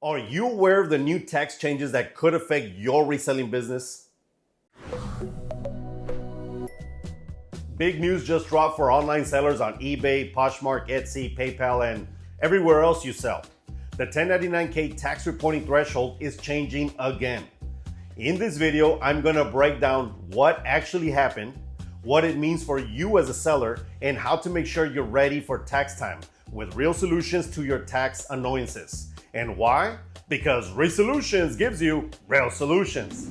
Are you aware of the new tax changes that could affect your reselling business? Big news just dropped for online sellers on eBay, Poshmark, Etsy, PayPal, and everywhere else you sell. The 1099K tax reporting threshold is changing again. In this video, I'm gonna break down what actually happened, what it means for you as a seller, and how to make sure you're ready for tax time with real solutions to your tax annoyances. And why? Because Resellers gives you real solutions.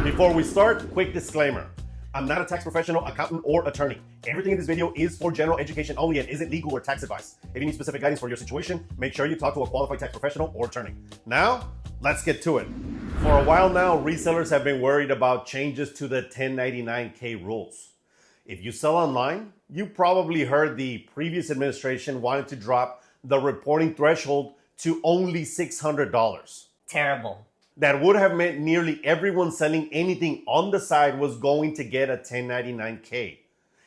Before we start, quick disclaimer. I'm not a tax professional, accountant, or attorney. Everything in this video is for general education only and isn't legal or tax advice. If you need specific guidance for your situation, make sure you talk to a qualified tax professional or attorney. Now, let's get to it. For a while now, resellers have been worried about changes to the 1099K rules. If you sell online, you probably heard the previous administration wanted to drop the reporting threshold to only $600. Terrible. That would have meant nearly everyone selling anything on the side was going to get a 1099K.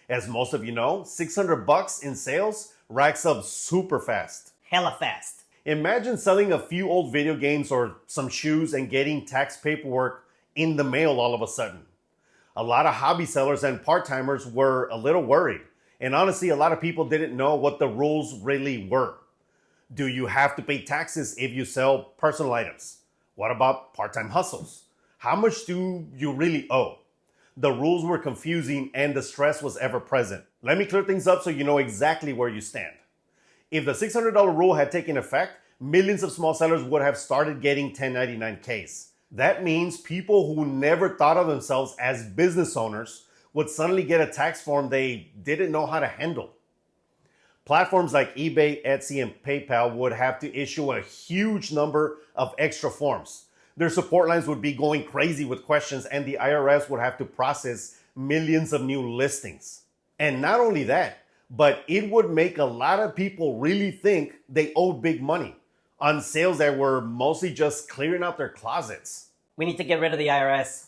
As most of you know, $600 in sales racks up super fast. Hella fast. Imagine selling a few old video games or some shoes and getting tax paperwork in the mail all of a sudden. A lot of hobby sellers and part-timers were a little worried. And honestly, a lot of people didn't know what the rules really were. Do you have to pay taxes if you sell personal items? What about part-time hustles? How much do you really owe? The rules were confusing and the stress was ever present. Let me clear things up so you know exactly where you stand. If the $600 rule had taken effect, millions of small sellers would have started getting 1099Ks. That means people who never thought of themselves as business owners would suddenly get a tax form they didn't know how to handle. Platforms like eBay, Etsy, and PayPal would have to issue a huge number of extra forms. Their support lines would be going crazy with questions, and the IRS would have to process millions of new listings. And not only that, but it would make a lot of people really think they owed big money on sales that were mostly just clearing out their closets. We need to get rid of the IRS.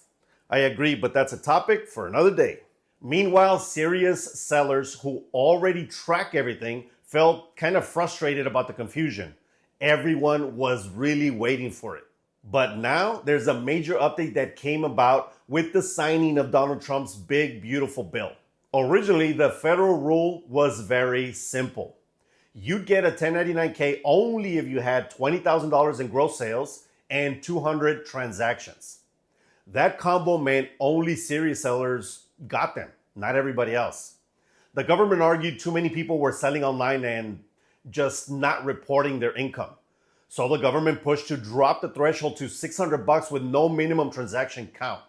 I agree, but that's a topic for another day. Meanwhile, serious sellers who already track everything felt kind of frustrated about the confusion. Everyone was really waiting for it. But now there's a major update that came about with the signing of Donald Trump's big, beautiful bill. Originally, the federal rule was very simple. You'd get a 1099K only if you had $20,000 in gross sales and 200 transactions. That combo meant only serious sellers got them, not everybody else. The government argued too many people were selling online and just not reporting their income. So the government pushed to drop the threshold to $600 with no minimum transaction count.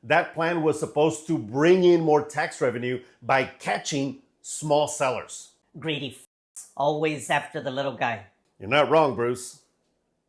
That plan was supposed to bring in more tax revenue by catching small sellers. Greedy always after the little guy. You're not wrong, Bruce.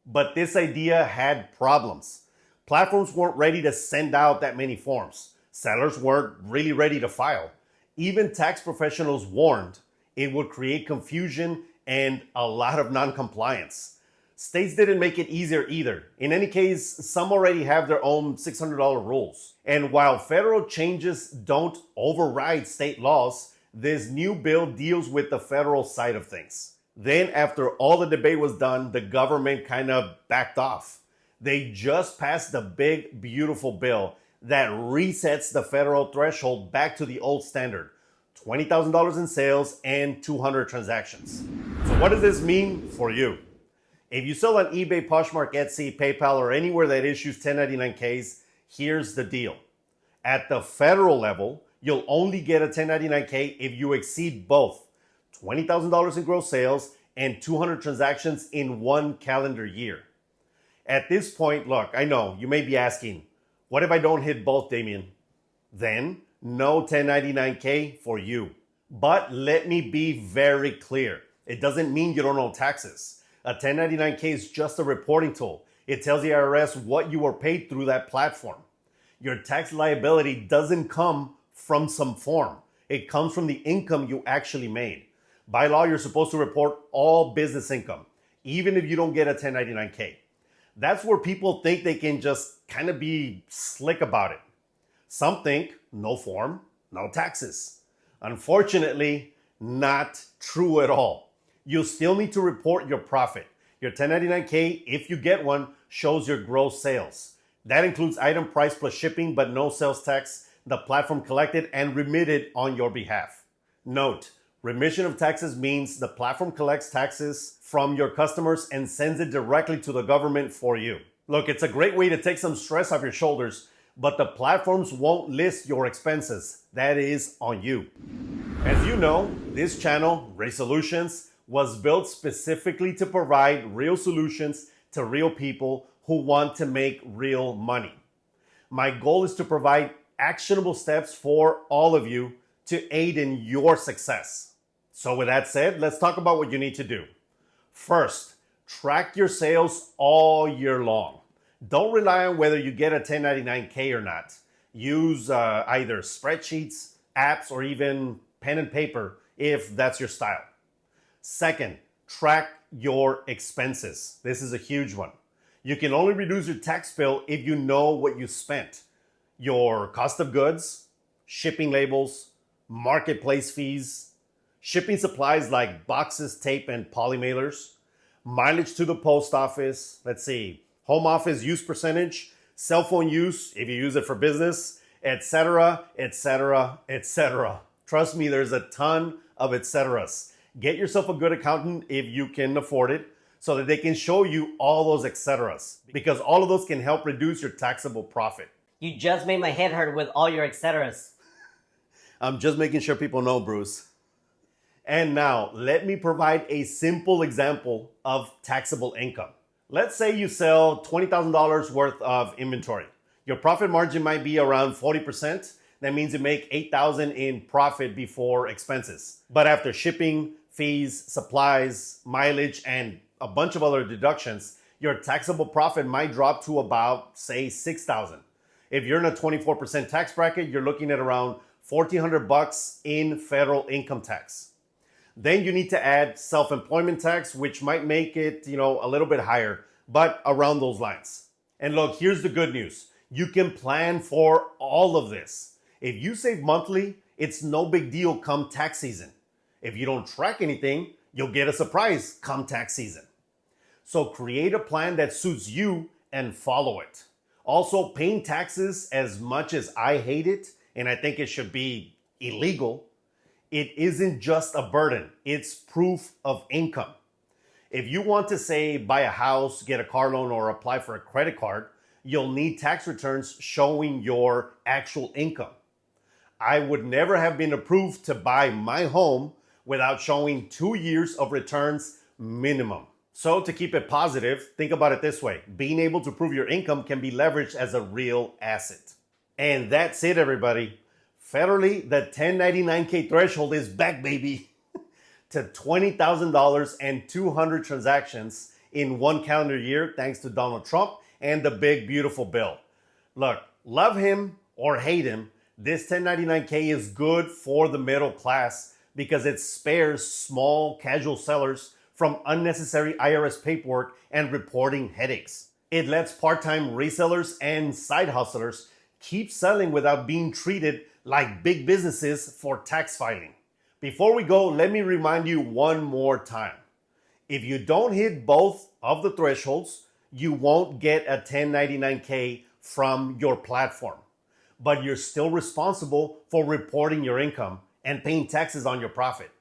But this idea had problems. Platforms weren't ready to send out that many forms. Sellers weren't really ready to file. Even tax professionals warned it would create confusion and a lot of non-compliance. States didn't make it easier either. In any case, some already have their own $600 rules. And while federal changes don't override state laws, this new bill deals with the federal side of things. Then after all the debate was done, the government kind of backed off. They just passed the big, beautiful bill that resets the federal threshold back to the old standard, $20,000 in sales and 200 transactions. So what does this mean for you? If you sell on eBay, Poshmark, Etsy, PayPal, or anywhere that issues 1099Ks, here's the deal. At the federal level, you'll only get a 1099K if you exceed both $20,000 in gross sales and 200 transactions in one calendar year. At this point, look, I know you may be asking, what if I don't hit both, Damien? Then no 1099K for you. But let me be very clear. It doesn't mean you don't owe taxes. A 1099K is just a reporting tool. It tells the IRS what you were paid through that platform. Your tax liability doesn't come from some form. It comes from the income you actually made. By law, you're supposed to report all business income, even if you don't get a 1099K. That's where people think they can just kind of be slick about it. Some think no form, no taxes. Unfortunately, not true at all. You still need to report your profit. Your 1099K, if you get one, shows your gross sales. That includes item price plus shipping, but no sales tax the platform collected and remitted on your behalf. Note, remission of taxes means the platform collects taxes from your customers and sends it directly to the government for you. Look, it's a great way to take some stress off your shoulders, but the platforms won't list your expenses. That is on you. As you know, this channel, Resellers, was built specifically to provide real solutions to real people who want to make real money. My goal is to provide actionable steps for all of you to aid in your success. So with that said, let's talk about what you need to do. First, track your sales all year long. Don't rely on whether you get a 1099K or not. Use either spreadsheets, apps, or even pen and paper if that's your style. Second, track your expenses. This is a huge one. You can only reduce your tax bill if you know what you spent. Your cost of goods, shipping labels, marketplace fees, shipping supplies like boxes, tape, and poly mailers, mileage to the post office, let's see, home office use percentage, cell phone use if you use it for business, etc., etc., etc. Trust me, there's a ton of etceteras. Get yourself a good accountant if you can afford it so that they can show you all those etceteras, because all of those can help reduce your taxable profit. You just made my head hurt with all your etceteras. I'm just making sure people know, Bruce. And now, let me provide a simple example of taxable income. Let's say you sell $20,000 worth of inventory. Your profit margin might be around 40%. That means you make $8,000 in profit before expenses. But after shipping, fees, supplies, mileage, and a bunch of other deductions, your taxable profit might drop to about, say, $6,000. If you're in a 24% tax bracket, you're looking at around $1,400 in federal income tax. Then you need to add self-employment tax, which might make it, a little bit higher, but around those lines. And look, here's the good news. You can plan for all of this. If you save monthly, it's no big deal come tax season. If you don't track anything, you'll get a surprise come tax season. So create a plan that suits you and follow it. Also, paying taxes, as much as I hate it, and I think it should be illegal, it isn't just a burden, it's proof of income. If you want to, say, buy a house, get a car loan, or apply for a credit card, you'll need tax returns showing your actual income. I would never have been approved to buy my home without showing 2 years of returns minimum. So to keep it positive, think about it this way. Being able to prove your income can be leveraged as a real asset. And that's it, everybody. Federally, the 1099K threshold is back, baby, to $20,000 and 200 transactions in one calendar year, thanks to Donald Trump and the big, beautiful bill. Look, love him or hate him, this 1099K is good for the middle class because it spares small, casual sellers from unnecessary IRS paperwork and reporting headaches. It lets part-time resellers and side hustlers keep selling without being treated like big businesses for tax filing. Before we go, let me remind you one more time. If you don't hit both of the thresholds, you won't get a 1099K from your platform, but you're still responsible for reporting your income and paying taxes on your profit.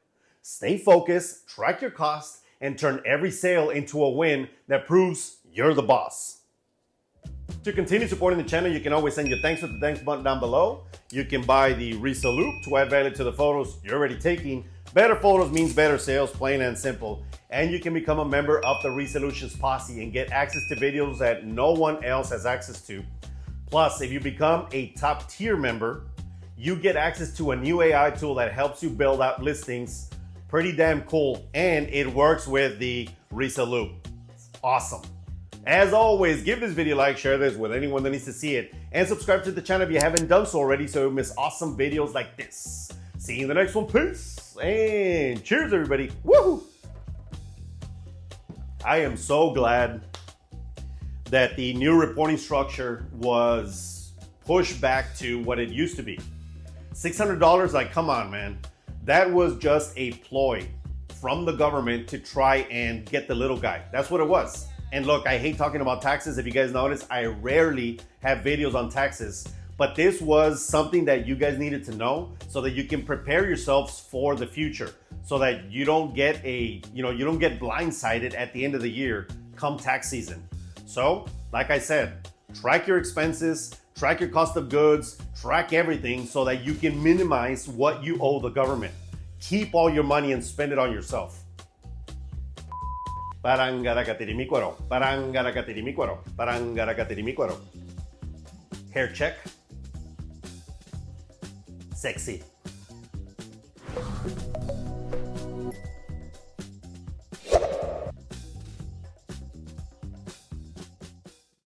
Stay focused, track your costs, and turn every sale into a win that proves you're the boss. To continue supporting the channel, you can always send your thanks with the thanks button down below. You can buy the Resellutions to add value to the photos you're already taking. Better photos means better sales, plain and simple. And you can become a member of the Resellers Posse and get access to videos that no one else has access to. Plus, if you become a top tier member, you get access to a new AI tool that helps you build out listings. Pretty damn cool, and it works with the Resellers. Awesome. As always, give this video a like, share this with anyone that needs to see it, and subscribe to the channel if you haven't done so already so you miss awesome videos like this. See you in the next one. Peace, and cheers, everybody. Woohoo! I am so glad that the new reporting structure was pushed back to what it used to be. $600, like, come on, man. That was just a ploy from the government to try and get the little guy. That's what it was. And look, I hate talking about taxes. If you guys notice, I rarely have videos on taxes, but this was something that you guys needed to know so that you can prepare yourselves for the future, so that you don't get blindsided at the end of the year come tax season. So, like I said, track your expenses, track your cost of goods, track everything so that you can minimize what you owe the government. Keep all your money and spend it on yourself. Parangarakatirimiquaro, parangarakatirimiquaro, parangarakatirimiquaro. Hair check. Sexy.